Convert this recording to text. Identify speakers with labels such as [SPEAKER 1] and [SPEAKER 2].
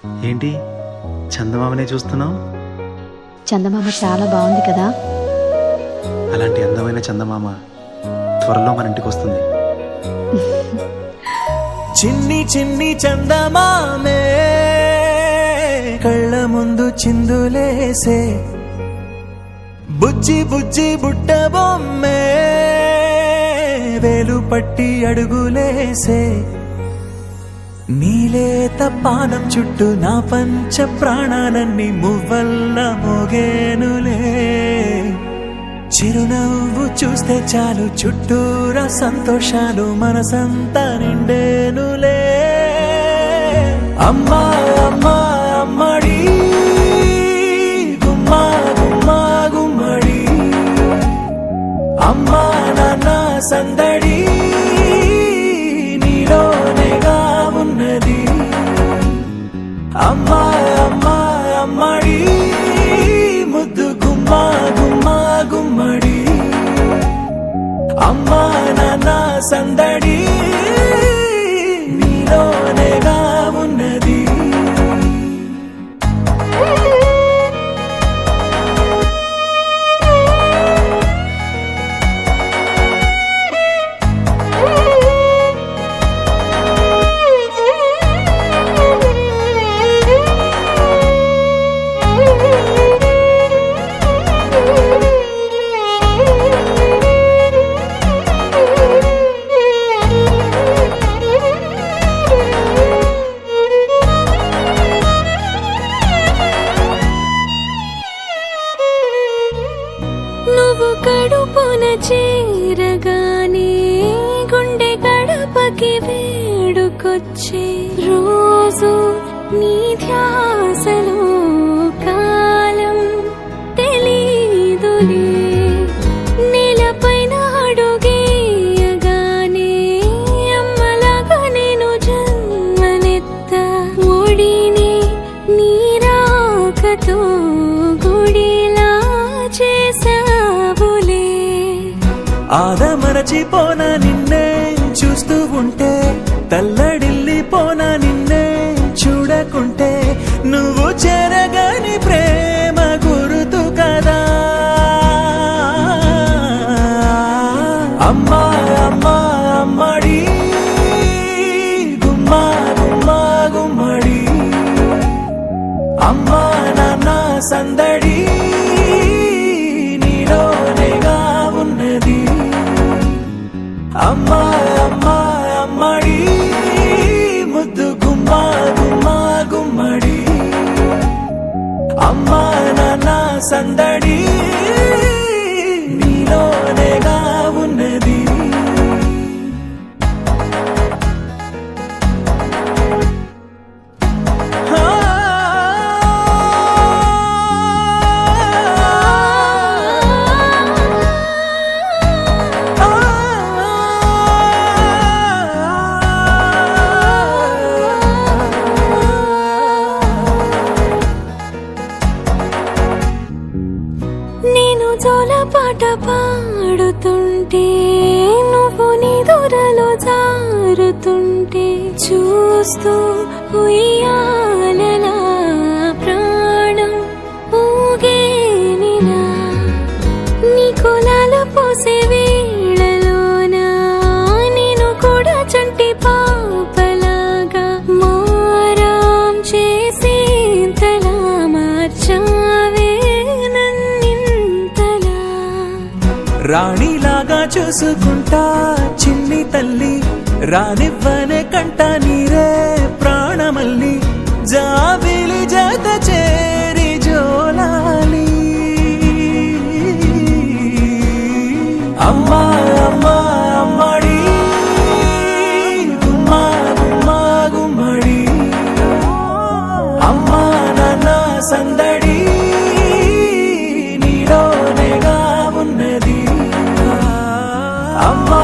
[SPEAKER 1] ఏంటి చందమామనే చూస్తున్నావు?
[SPEAKER 2] చందమామ చాలా బాగుంది కదా.
[SPEAKER 1] అలాంటి అందమైన చందమామ త్వరలో మన ఇంటికి వస్తుంది.
[SPEAKER 3] చిన్ని చిన్ని చందమామే కళ్ళ ముందు చిందులేసే, బుజ్జి బుజ్జి బుట్ట బొమ్మే వేలు పట్టి అడుగులేసే, నీలేత పానం చుట్టూ నా పంచ ప్రాణాలన్నీ మువ్వల్ల మోగేనులే. చిరునవ్వు చూస్తే చాలు చుట్టూరా సంతోషాలు మనసంతా నిండేనులే. అమ్మా అమ్మా అమ్మడి గుమ్మా గుమ్మా గుమ్మడి, అమ్మా నాన్న సందడి నీలోనేగా ఉన్నది. అమ్మా అమ్మా అమ్మడి ముద్దు గుమ్మా గుమ్మా గుమ్మడి, అమ్మా నాన్న సందడి నీలోనేగా ఉన్నది.
[SPEAKER 4] నువ్వు కడుపున చేరగానే గుండె గడపకి వేడుకొచ్చే, రోజు నీ ధ్యాసలో కాలం తెలీదులే. నేలపైన అడుగేయగానే అమ్మలాగా నేను జన్మనెత్త, ఒడిని నీ రాకతో గుడిలా చేసావులే.
[SPEAKER 3] ఆదమరచిపోన నిన్నే చూస్తూ ఉంటే, తల్లడిల్లిపోన నిన్నే చూడకుంటే, నువ్వు చెరగని ప్రేమ గురుతు కదా. అమ్మా అమ్మా అమ్మడి గుమ్మా గుమ్మా గుమ్మడి, అమ్మా నాన్న సందడి నీలోనేగా ఉన్నది. అమ్మా అమ్మా అమ్మడి ముద్దు గుమ్మా గుమ్మా గుమ్మడి, అమ్మా నాన్న సందడి నీలోనేగా ఉన్నది.
[SPEAKER 4] నేను జోలపాట పాడుతుంటే, నువ్వు నీ దూరలో జారుతుంటే, చూస్తూ ఉయ్యాలలా ప్రాణం ఊగేనినా. నీ కులాల పోసే వేళలోనా నేను కూడా చంటి పాపలాగా మారాం చేసి తలా మార్చావే.
[SPEAKER 3] రాణిలాగా చూసుకుంటా చిన్ని తల్లి, రానివ్వనే కంట నీరే ప్రాణమల్లి, జాబిలి జత చేరి జోలాలి. అమ్మా అమ్మా అమ్మడి గుమ్మా గుమ్మా గుమ్మడి, అమ్మా నాన్న సందడి నీలోనేగా ఉన్నది. అమ్మా